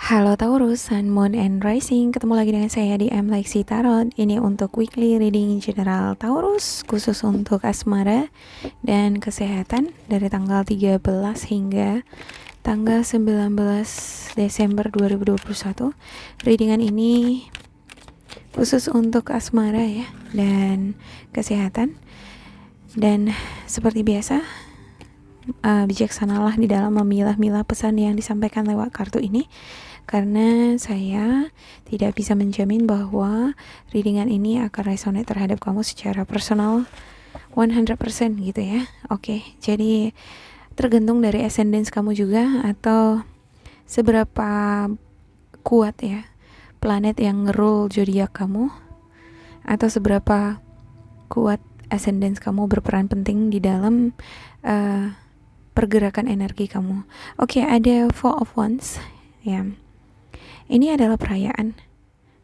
Halo Taurus, Sun, Moon, and Rising. Ketemu lagi dengan saya di M Lexi Tarot. Ini untuk weekly reading general Taurus, khusus untuk asmara dan kesehatan dari tanggal 13 hingga tanggal 19 Desember 2021. Readingan ini khusus untuk asmara ya, dan kesehatan. Dan seperti biasa, bijaksanalah di dalam memilah-milah pesan yang disampaikan lewat kartu ini, karena saya tidak bisa menjamin bahwa readingan ini akan resonate terhadap kamu secara personal 100% gitu ya. Oke, jadi tergantung dari ascendance kamu juga, atau seberapa kuat ya planet yang ngerul zodiak kamu, atau seberapa kuat ascendance kamu berperan penting di dalam pergerakan energi kamu. Oke, ada Four of Wands ya. Ini adalah perayaan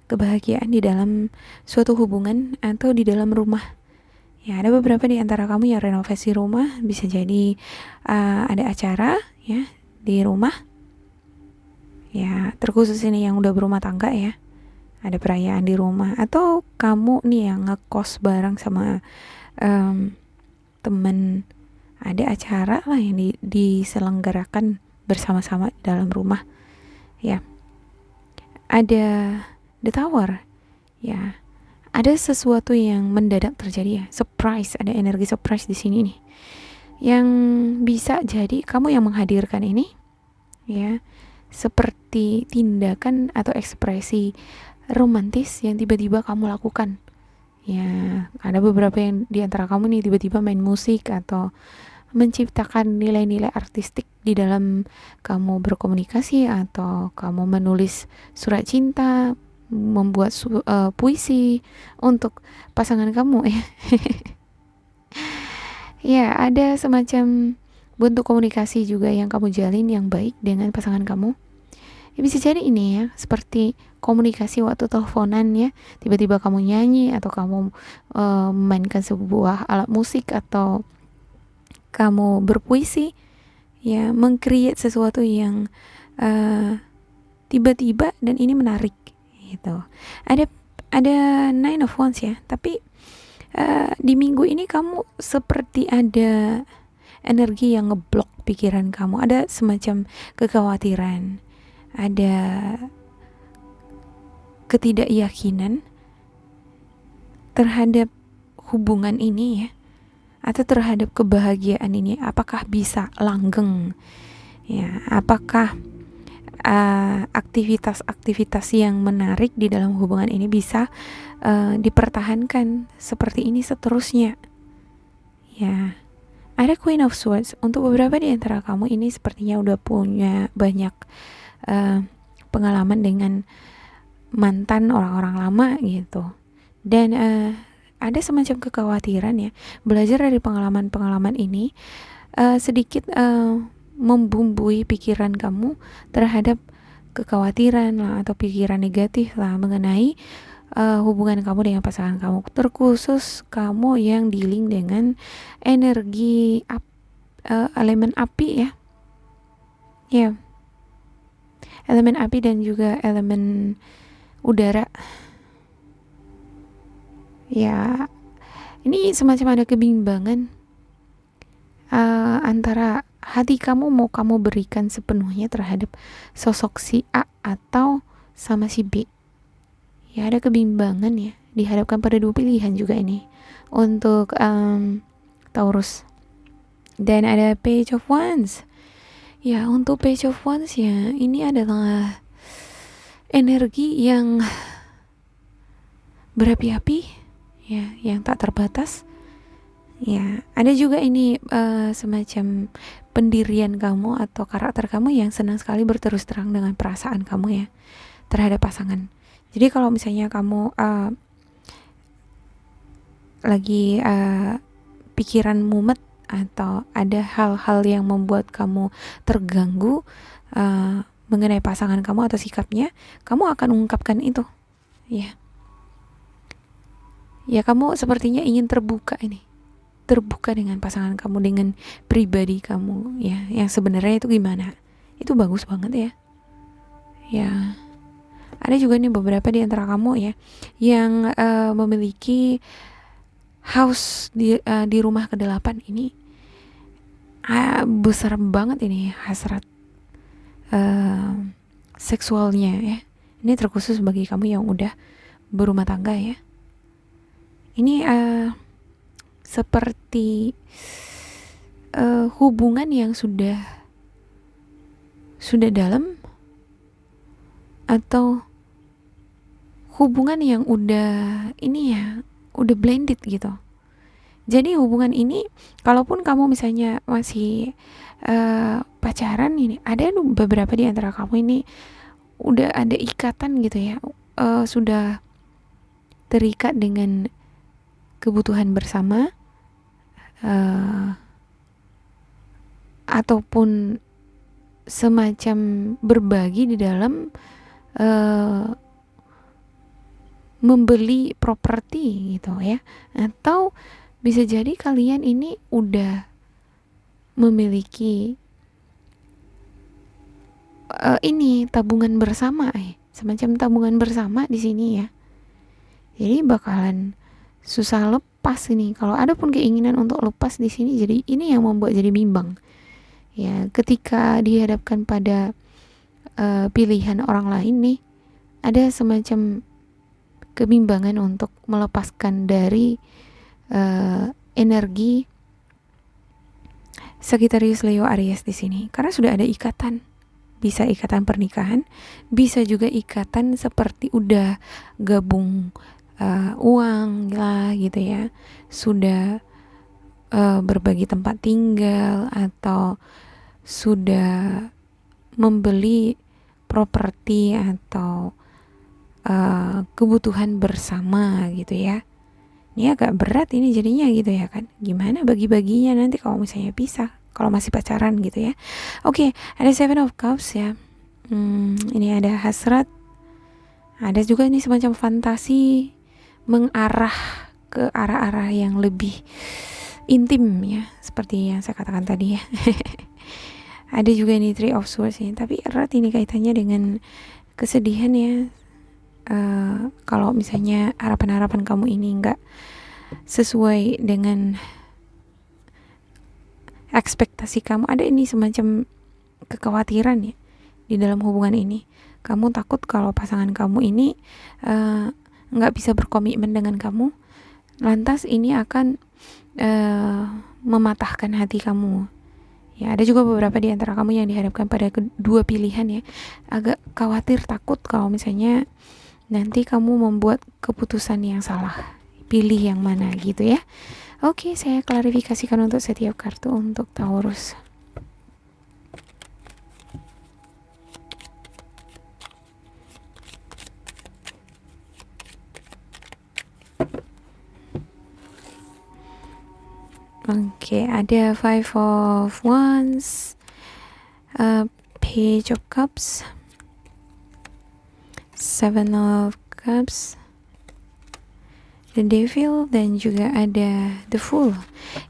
kebahagiaan di dalam suatu hubungan atau di dalam rumah. Ya, ada beberapa di antara kamu yang renovasi rumah, bisa jadi ada acara ya di rumah. Ya, terkhusus ini yang udah berumah tangga ya. Ada perayaan di rumah, atau kamu nih yang ngekos bareng sama temen, ada acara lah yang diselenggarakan bersama-sama dalam rumah ya. Ada the tower ya, ada sesuatu yang mendadak terjadi ya, surprise, ada energi surprise di sini nih, yang bisa jadi kamu yang menghadirkan ini ya, seperti tindakan atau ekspresi romantis yang tiba-tiba kamu lakukan ya. Ada beberapa yang di antara kamu nih tiba-tiba main musik atau menciptakan nilai-nilai artistik di dalam kamu berkomunikasi, atau kamu menulis surat cinta, membuat puisi untuk pasangan kamu ya. Ya, ada semacam bentuk komunikasi juga yang kamu jalin yang baik dengan pasangan kamu. Ya, bisa jadi ini ya, seperti komunikasi waktu teleponan ya, tiba-tiba kamu nyanyi, atau kamu memainkan sebuah alat musik, atau kamu berpuisi ya, meng-create sesuatu yang tiba-tiba dan ini menarik gitu. Ada Nine of Wands ya, tapi di minggu ini kamu seperti ada energi yang ngeblok pikiran kamu, ada semacam kekhawatiran, ada ketidakyakinan terhadap hubungan ini ya, atau terhadap kebahagiaan ini, apakah bisa langgeng ya, apakah aktivitas-aktivitas yang menarik di dalam hubungan ini bisa dipertahankan seperti ini seterusnya ya. Ada Queen of Swords. Untuk beberapa di antara kamu ini sepertinya udah punya banyak pengalaman dengan mantan orang-orang lama gitu, dan ada semacam kekhawatiran ya, belajar dari pengalaman-pengalaman ini sedikit membumbui pikiran kamu terhadap kekhawatiran lah, atau pikiran negatif lah mengenai hubungan kamu dengan pasangan kamu, terkhusus kamu yang dealing dengan energi elemen api ya. Ya, elemen api dan juga elemen udara ya. Ini semacam ada kebimbangan antara hati kamu mau kamu berikan sepenuhnya terhadap sosok si A atau sama si B ya. Ada kebimbangan ya, dihadapkan pada dua pilihan juga ini untuk Taurus. Dan ada Page of Wands ya. Untuk Page of Wands ya, ini adalah energi yang berapi-api ya, yang tak terbatas ya. Ada juga ini semacam pendirian kamu atau karakter kamu yang senang sekali berterus terang dengan perasaan kamu ya terhadap pasangan. Jadi kalau misalnya kamu lagi pikiran mumet, atau ada hal-hal yang membuat kamu terganggu mengenai pasangan kamu atau sikapnya, kamu akan mengungkapkan itu ya. Ya, kamu sepertinya ingin terbuka dengan pasangan kamu, dengan pribadi kamu ya, yang sebenarnya itu gimana. Itu bagus banget ya. Ya, ada juga nih beberapa di antara kamu ya yang memiliki house di rumah ke-8 ini. Besar banget ini hasrat seksualnya ya. Ini terkhusus bagi kamu yang udah berumah tangga ya. Ini seperti hubungan yang sudah dalam, atau hubungan yang udah ini ya, udah blended gitu. Jadi hubungan ini, kalaupun kamu misalnya masih pacaran ini, ada beberapa di antara kamu ini udah ada ikatan gitu ya, sudah terikat dengan kebutuhan bersama, ataupun semacam berbagi di dalam membeli properti gitu ya. Atau bisa jadi kalian ini udah memiliki ini tabungan bersama, semacam tabungan bersama di sini ya. Jadi bakalan susah lepas ini. Kalau ada pun keinginan untuk lepas di sini, jadi ini yang membuat jadi bimbang. Ya, ketika dihadapkan pada pilihan orang lain nih, ada semacam kebimbangan untuk melepaskan dari energi Sagittarius, Leo, Aries di sini, karena sudah ada ikatan. Bisa ikatan pernikahan, bisa juga ikatan seperti udah gabung uang lah gitu ya, sudah berbagi tempat tinggal, atau sudah membeli properti atau kebutuhan bersama gitu ya. Ini agak berat ini jadinya gitu ya kan. Gimana bagi-baginya nanti kalau misalnya pisah, kalau masih pacaran gitu ya. Oke, ada Seven of Cups ya. Ini ada hasrat. Ada juga ini semacam fantasi mengarah ke arah-arah yang lebih intim ya, seperti yang saya katakan tadi ya. Ada juga ini Three of Swords ya, tapi erat ini kaitannya dengan kesedihan ya. Kalau misalnya harapan-harapan kamu ini enggak sesuai dengan ekspektasi kamu, ada ini semacam kekhawatiran ya di dalam hubungan ini. Kamu takut kalau pasangan kamu ini nggak bisa berkomitmen dengan kamu, lantas ini akan mematahkan hati kamu. Ya, ada juga beberapa di antara kamu yang dihadapkan pada kedua pilihan ya, agak khawatir, takut kalau misalnya nanti kamu membuat keputusan yang salah, pilih yang mana gitu ya. Oke, saya klarifikasikan untuk setiap kartu untuk Taurus. Oke, ada Five of Wands, Page of Cups, Seven of Cups, The Devil, dan juga ada The Fool.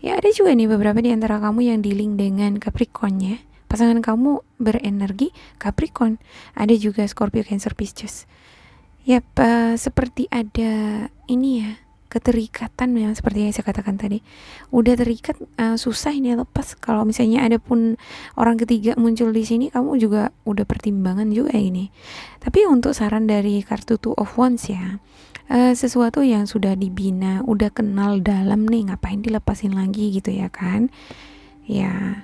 Ya, ada juga nih beberapa di antara kamu yang dealing dengan Capricorn ya. Pasangan kamu berenergi Capricorn. Ada juga Scorpio, Cancer, Pisces. Yap, seperti ada ini ya, keterikatan yang seperti yang saya katakan tadi. Udah terikat, susah ini lepas. Kalau misalnya ada pun orang ketiga muncul di sini, kamu juga udah pertimbangan juga ini. Tapi untuk saran dari kartu Two of Wands ya, sesuatu yang sudah dibina, udah kenal dalam nih, ngapain dilepasin lagi gitu ya kan? Ya,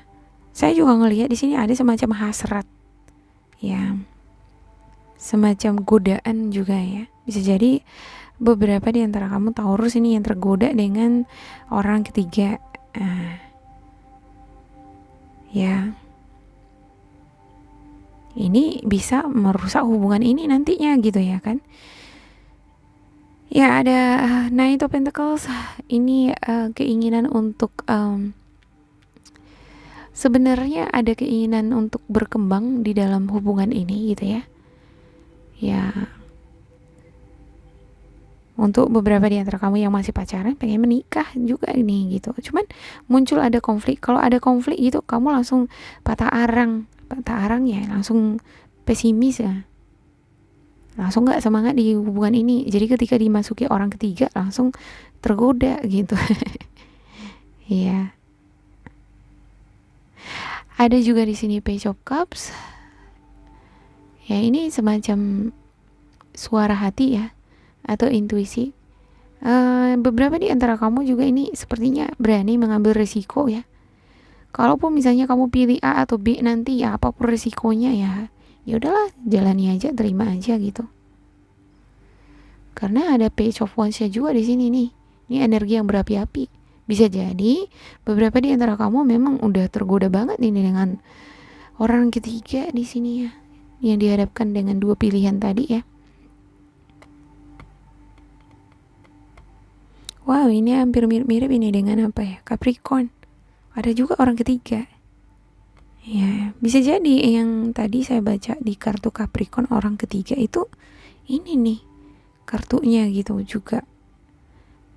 saya juga ngelihat di sini ada semacam hasrat, ya, semacam godaan juga ya. Bisa jadi beberapa di antara kamu Taurus ini yang tergoda dengan orang ketiga, ya. Ini bisa merusak hubungan ini nantinya gitu ya kan. Ya, ada Knight of Pentacles. Ini keinginan untuk sebenarnya ada keinginan untuk berkembang di dalam hubungan ini gitu ya. Ya, untuk beberapa di antara kamu yang masih pacaran pengen menikah juga ini gitu. Cuman muncul ada konflik. Kalau ada konflik gitu, kamu langsung patah arang ya, langsung pesimis ya. langsung nggak semangat di hubungan ini. Jadi ketika dimasuki orang ketiga langsung tergoda gitu. Iya. Ada juga di sini Page of Cups. Ya, ini semacam suara hati ya, atau intuisi. Beberapa di antara kamu juga ini sepertinya berani mengambil risiko ya. Kalaupun misalnya kamu pilih A atau B nanti, ya apapun risikonya ya udahlah, jalani aja, terima aja gitu. Karena ada Page of Wands-nya juga di sini nih. Ini energi yang berapi-api. Bisa jadi beberapa di antara kamu memang udah tergoda banget ini dengan orang ketiga di sini ya, yang dihadapkan dengan dua pilihan tadi ya. Wow, ini hampir mirip-mirip ini dengan apa ya? Capricorn. Ada juga orang ketiga. Ya, bisa jadi yang tadi saya baca di kartu Capricorn orang ketiga itu ini nih kartunya gitu juga.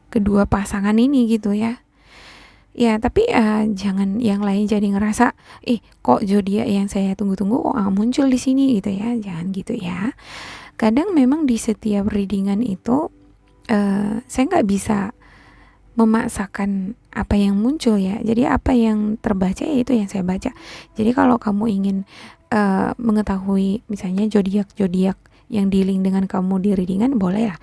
Kedua pasangan ini gitu ya. Ya, tapi jangan yang lain jadi ngerasa, kok zodiak yang saya tunggu-tunggu kok muncul di sini gitu ya. Jangan gitu ya. Kadang memang di setiap readingan itu saya nggak bisa memaksakan apa yang muncul ya. Jadi apa yang terbaca ya itu yang saya baca. Jadi kalau kamu ingin mengetahui misalnya zodiak yang dealing dengan kamu di readingan, boleh lah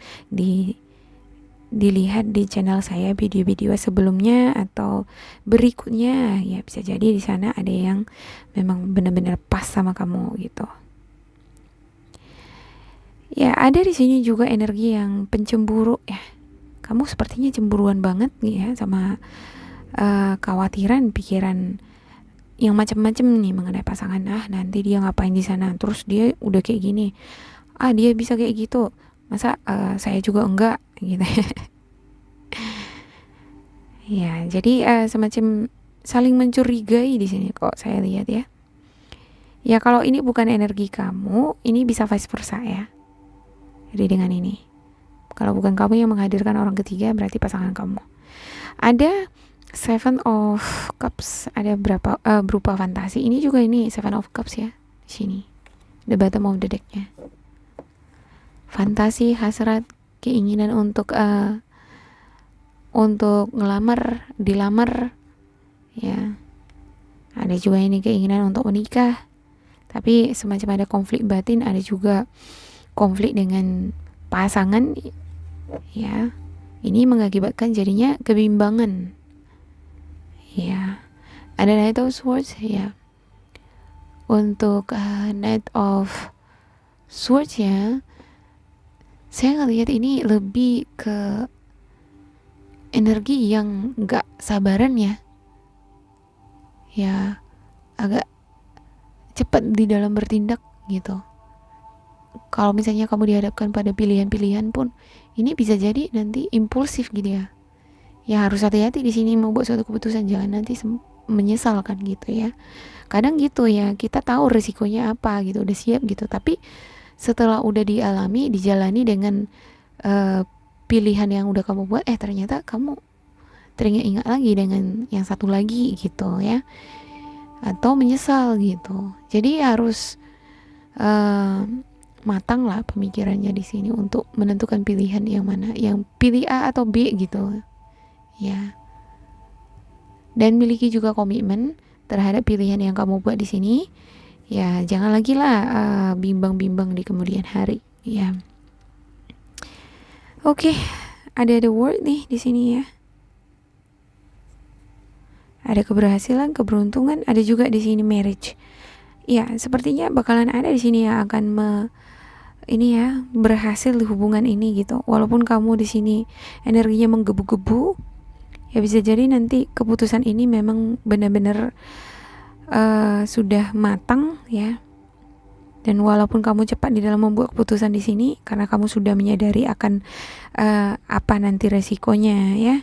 dilihat di channel saya video-video sebelumnya atau berikutnya ya, bisa jadi di sana ada yang memang benar-benar pas sama kamu gitu. Ya, ada di sini juga energi yang pencemburu ya. Kamu sepertinya cemburuan banget ya sama khawatiran, pikiran yang macam-macam nih mengenai pasangan. Nanti dia ngapain di sana, terus dia udah kayak gini, dia bisa kayak gitu, masa saya juga enggak gitu. Ya, jadi semacam saling mencurigai di sini kok saya lihat ya. Ya, kalau ini bukan energi kamu, ini bisa vice versa ya. Jadi dengan ini, kalau bukan kamu yang menghadirkan orang ketiga, berarti pasangan kamu. Ada Seven of Cups, ada berupa fantasi. Ini juga ini Seven of Cups ya di sini. The bottom of the deck-nya. Fantasi, hasrat, keinginan untuk ngelamar, dilamar ya. Ada juga ini keinginan untuk menikah, tapi semacam ada konflik batin. Ada juga konflik dengan pasangan ya. Ini mengakibatkan jadinya kebimbangan ya. Ada Knight of Swords ya. Untuk Knight of Swords ya, saya ngelihat ini lebih ke energi yang gak sabaran ya, agak cepat di dalam bertindak gitu. Kalau misalnya kamu dihadapkan pada pilihan-pilihan pun, ini bisa jadi nanti impulsif gitu ya. Ya harus hati-hati di sini mau buat suatu keputusan, jangan nanti menyesal kan gitu ya. Kadang gitu ya, kita tahu risikonya apa gitu, udah siap gitu, tapi setelah udah dijalani dengan pilihan yang udah kamu buat, ternyata kamu teringat-ingat lagi dengan yang satu lagi gitu ya, atau menyesal gitu. Jadi harus matang lah pemikirannya di sini untuk menentukan pilihan yang mana, yang pilih A atau B gitu ya. Dan miliki juga komitmen terhadap pilihan yang kamu buat di sini ya. Jangan lagi lah bimbang-bimbang di kemudian hari ya. Oke, ada the word nih di sini ya. Ada keberhasilan, keberuntungan, ada juga di sini marriage. Ya, sepertinya bakalan ada di sini yang akan berhasil di hubungan ini gitu. Walaupun kamu di sini energinya menggebu-gebu, ya bisa jadi nanti keputusan ini memang benar-benar sudah matang ya. Dan walaupun kamu cepat di dalam membuat keputusan di sini, karena kamu sudah menyadari akan apa nanti resikonya ya.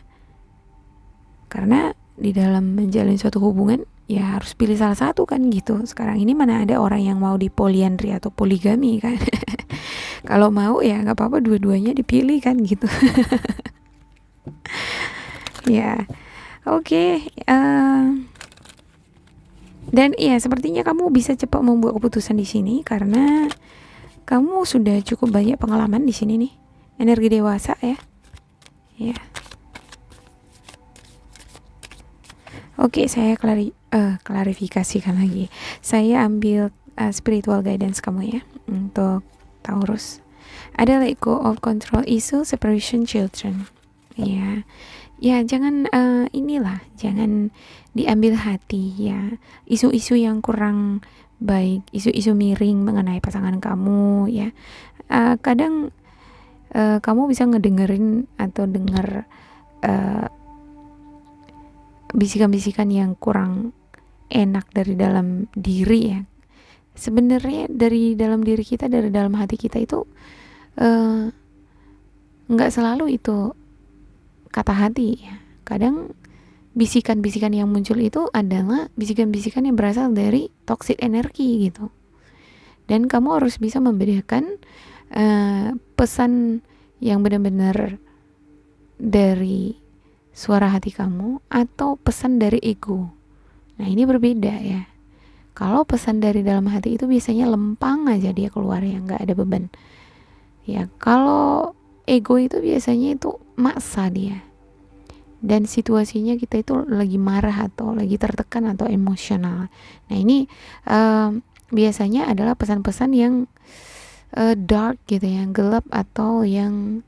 Karena di dalam menjalin suatu hubungan ya harus pilih salah satu kan gitu. Sekarang ini mana ada orang yang mau di poliandri atau poligami kan. Kalau mau ya nggak apa-apa, dua-duanya dipilih kan gitu. Ya, oke. Dan iya, sepertinya kamu bisa cepat membuat keputusan di sini karena kamu sudah cukup banyak pengalaman di sini nih, energi dewasa ya. Ya. Oke, saya klarifikasikan lagi. Saya ambil spiritual guidance kamu ya untuk Taurus. Ada let go of control issue, separation children. Ya, ya jangan jangan diambil hati ya. Isu-isu yang kurang baik, isu-isu miring mengenai pasangan kamu ya. Kadang kamu bisa ngedengerin atau dengar bisikan-bisikan yang kurang enak dari dalam diri ya. Sebenarnya dari dalam diri kita, dari dalam hati kita itu nggak selalu itu kata hati ya. Kadang bisikan-bisikan yang muncul itu adalah bisikan-bisikan yang berasal dari toxic energi gitu. Dan kamu harus bisa membedakan pesan yang benar-benar dari suara hati kamu atau pesan dari ego. Nah, ini berbeda ya. Kalau pesan dari dalam hati itu biasanya lempang aja dia keluar ya, nggak ada beban. Ya, kalau ego itu biasanya itu maksa dia. Dan situasinya kita itu lagi marah atau lagi tertekan atau emosional. Nah, ini biasanya adalah pesan-pesan yang dark gitu ya, gelap atau yang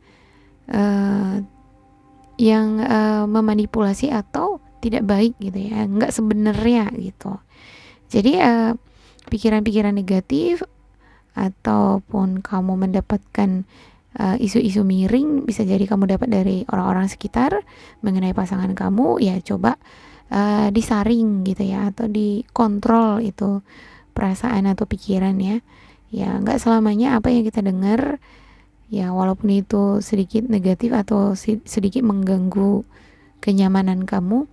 memanipulasi atau tidak baik gitu ya, nggak sebenarnya gitu. Jadi pikiran-pikiran negatif ataupun kamu mendapatkan isu-isu miring bisa jadi kamu dapat dari orang-orang sekitar mengenai pasangan kamu, ya coba disaring gitu ya, atau dikontrol itu perasaan atau pikiran ya. Ya nggak selamanya apa yang kita dengar ya, walaupun itu sedikit negatif atau sedikit mengganggu kenyamanan kamu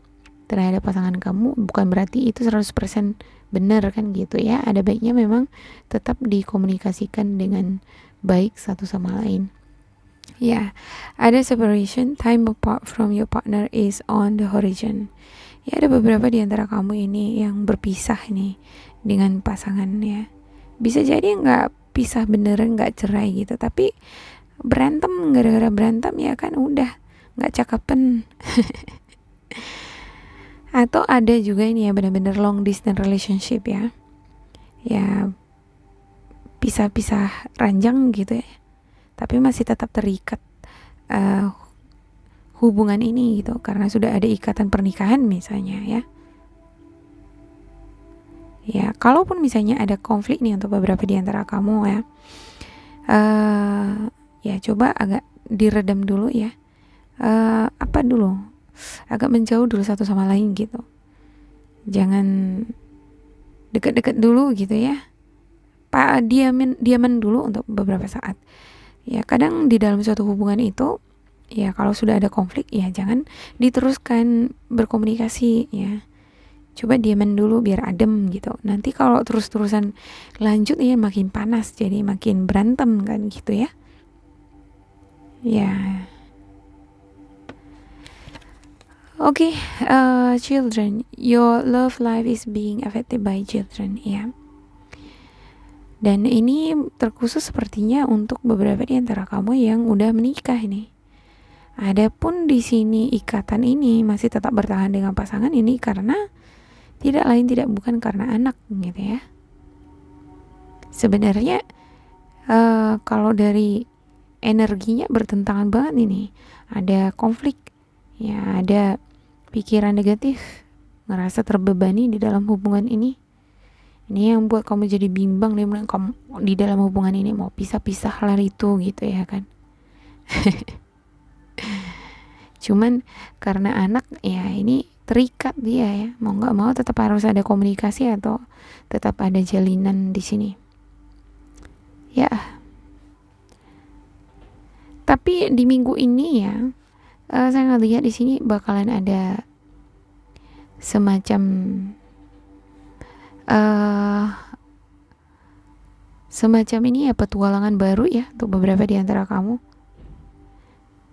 terhadap pasangan kamu, bukan berarti itu 100% benar kan gitu ya. Ada baiknya memang tetap dikomunikasikan dengan baik satu sama lain. Ya, ada separation, time apart from your partner is on the horizon. Ya, ada beberapa di antara kamu ini yang berpisah nih dengan pasangan ya. Bisa jadi nggak pisah beneran, nggak cerai gitu, tapi berantem, gara-gara berantem ya kan udah nggak cakapan. Atau ada juga ini ya benar-benar long distance relationship ya, ya pisah-pisah ranjang gitu ya, tapi masih tetap terikat hubungan ini gitu karena sudah ada ikatan pernikahan misalnya ya. Ya, kalaupun misalnya ada konflik nih untuk beberapa di antara kamu ya, ya coba agak diredam dulu ya, agak menjauh dulu satu sama lain gitu. Jangan deket-deket dulu gitu ya. Diaman dulu untuk beberapa saat. Ya, kadang di dalam suatu hubungan itu ya kalau sudah ada konflik ya jangan diteruskan berkomunikasi ya. Coba diaman dulu biar adem gitu. Nanti kalau terus-terusan lanjut ya makin panas, jadi makin berantem kan gitu ya. Ya. Oke, children, your love life is being affected by children ya. Dan ini terkhusus sepertinya untuk beberapa di antara kamu yang udah menikah ini. Adapun di sini ikatan ini masih tetap bertahan dengan pasangan ini karena tidak lain tidak bukan karena anak gitu ya. Sebenarnya kalau dari energinya bertentangan banget ini. Ada konflik, ya ada pikiran negatif, ngerasa terbebani di dalam hubungan ini. Ini yang buat kamu jadi bimbang nih, kamu di dalam hubungan ini mau pisah-pisah lah itu gitu ya kan. Cuman karena anak ya ini terikat dia ya, mau nggak mau tetap harus ada komunikasi atau tetap ada jalinan di sini ya. Tapi di minggu ini ya saya ngelihat di sini bakalan ada semacam ini ya, petualangan baru ya untuk beberapa di antara kamu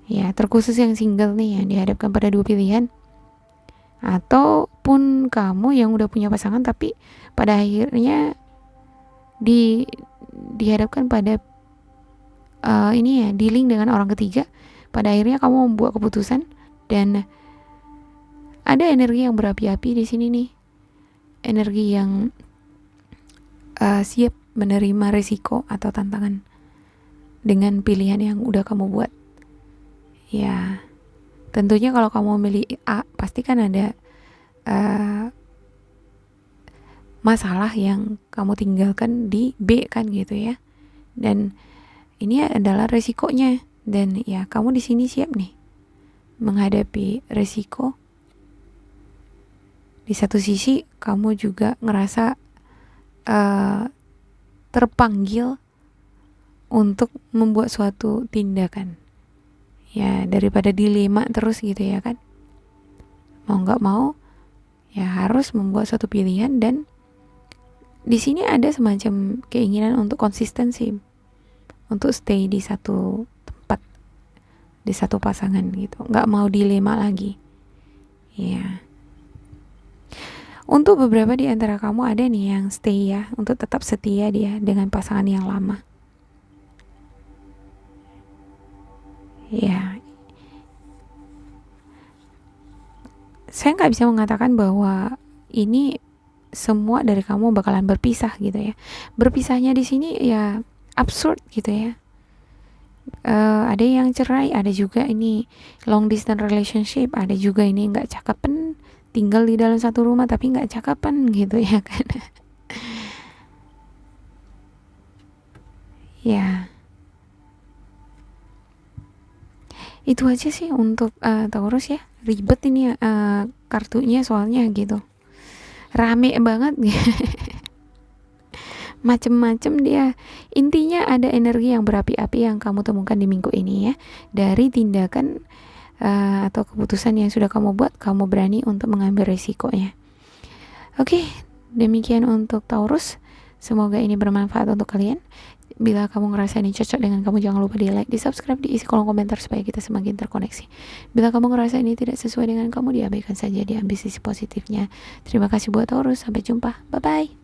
ya, terkhusus yang single nih yang dihadapkan pada dua pilihan, ataupun kamu yang udah punya pasangan tapi pada akhirnya dihadapkan pada dealing dengan orang ketiga. Pada akhirnya kamu membuat keputusan dan ada energi yang berapi-api di sini nih, energi yang siap menerima risiko atau tantangan dengan pilihan yang udah kamu buat. Ya, tentunya kalau kamu memilih A, pasti kan ada masalah yang kamu tinggalkan di B kan gitu ya. Dan ini adalah resikonya, dan ya kamu di sini siap nih menghadapi resiko. Di satu sisi kamu juga ngerasa terpanggil untuk membuat suatu tindakan, ya daripada dilema terus gitu ya kan, mau nggak mau ya harus membuat suatu pilihan. Dan di sini ada semacam keinginan untuk konsistensi, untuk stay di satu tempat, di satu pasangan gitu, nggak mau dilema lagi ya. Untuk beberapa di antara kamu ada nih yang stay ya, untuk tetap setia dia dengan pasangan yang lama ya. Saya nggak bisa mengatakan bahwa ini semua dari kamu bakalan berpisah gitu ya. Berpisahnya di sini ya absurd gitu ya. Ada yang cerai, ada juga ini long distance relationship, ada juga ini nggak cakapan, tinggal di dalam satu rumah tapi nggak cakapan gitu ya kan. Ya, itu aja sih untuk Taurus ya. Ribet ini kartunya soalnya gitu, rame banget. Macem-macem dia. Intinya ada energi yang berapi-api yang kamu temukan di minggu ini ya. Dari tindakan atau keputusan yang sudah kamu buat, kamu berani untuk mengambil resikonya. Oke, demikian untuk Taurus. Semoga ini bermanfaat untuk kalian. Bila kamu ngerasa ini cocok dengan kamu, jangan lupa di like, di subscribe, diisi kolom komentar supaya kita semakin terkoneksi. Bila kamu ngerasa ini tidak sesuai dengan kamu, diabaikan saja, diambil sisi positifnya. Terima kasih buat Taurus, sampai jumpa, bye bye.